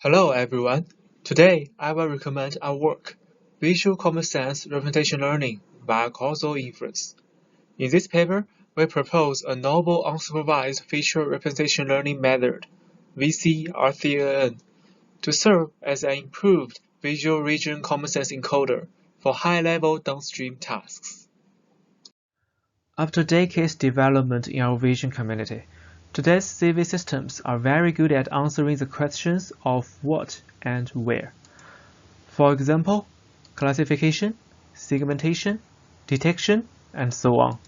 Hello everyone. Today I will recommend our work, Visual Commonsense Representation Learning via Causal Inference. In this paper, we propose a novel unsupervised feature representation learning method, VCRCAN, to serve as an improved visual region commonsense encoder for high-level downstream tasks. After decades development in our vision community, today's CV systems are very good at answering the questions of what and where. For example, classification, segmentation, detection, and so on.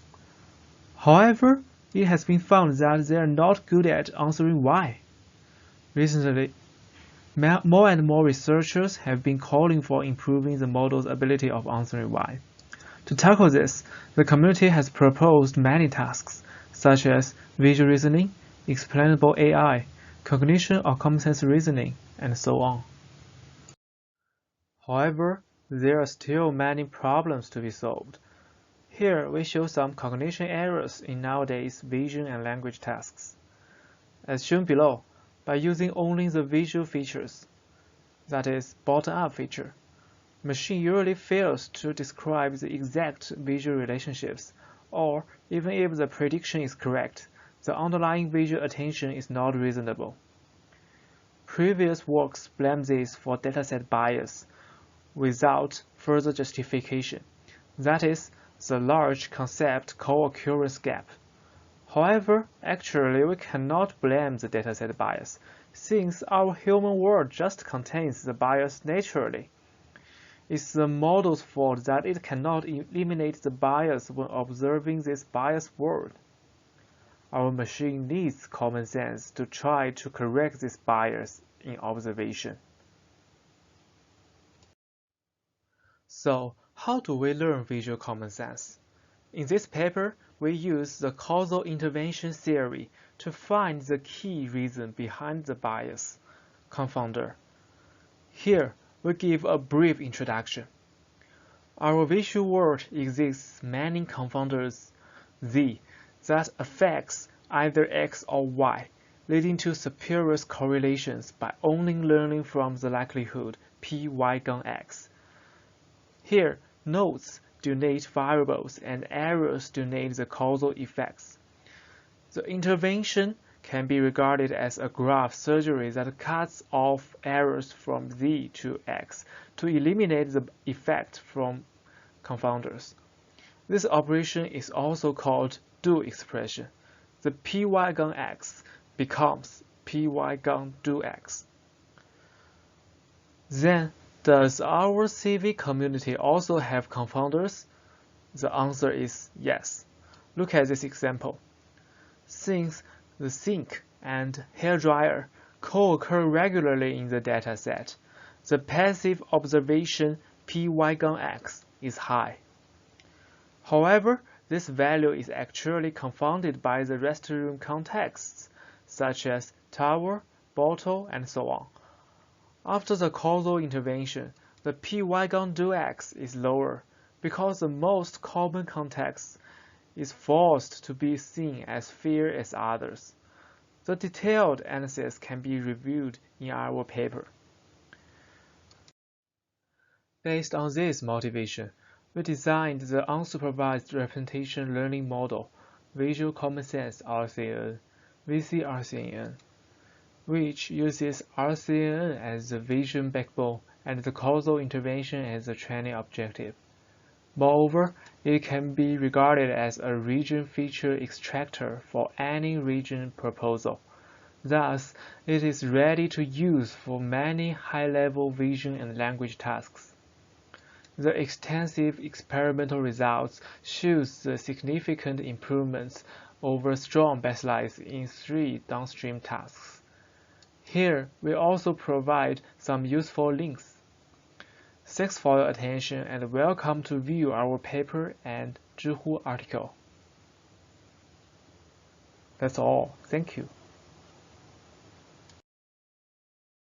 However, it has been found that they are not good at answering why. Recently, more and more researchers have been calling for improving the model's ability of answering why. To tackle this, the community has proposed many tasks, such as visual reasoning, explainable AI, cognition or common sense reasoning, and so on. However, there are still many problems to be solved. Here we show some cognition errors in nowadays vision and language tasks. As shown below, by using only the visual features, that is, bottom-up feature, machine usually fails to describe the exact visual relationships, or even if the prediction is correct, the underlying visual attention is not reasonable. Previous works blame this for dataset bias without further justification, that is, the large concept co-occurrence gap. However, actually we cannot blame the dataset bias, since our human world just contains the bias naturally. It's the model's fault that it cannot eliminate the bias when observing this biased world. Our machine needs common sense to try to correct this bias in observation. So, how do we learn visual common sense? In this paper, we use the causal intervention theory to find the key reason behind the bias confounder. Here, we give a brief introduction. Our visual world exists many confounders Z that affects either X or Y, leading to spurious correlations by only learning from the likelihood Py(X). Here, nodes denote variables and errors denote the causal effects. The intervention can be regarded as a graph surgery that cuts off errors from Z to X to eliminate the effect from confounders. This operation is also called do expression. The Py(X) becomes Py(do)X. Then, does our CV community also have confounders? The answer is yes. Look at this example. Since the sink and hairdryer co-occur regularly in the dataset, the passive observation Py(X) is high. However, this value is actually confounded by the restroom contexts, such as tower, bottle, and so on. After the causal intervention, the Py(do)X is lower because the most common context is forced to be seen as fair as others. The detailed analysis can be reviewed in our paper. Based on this motivation, we designed the unsupervised representation learning model, Visual Commonsense RCAN, VCRCAN, which uses RCAN as the vision backbone and the causal intervention as the training objective. Moreover, it can be regarded as a region feature extractor for any region proposal. Thus, it is ready to use for many high-level vision and language tasks. The extensive experimental results show the significant improvements over strong baselines in 3 downstream tasks. Here, we also provide some useful links. Thanks for your attention and welcome to view our paper and Zhihu article. That's all. Thank you.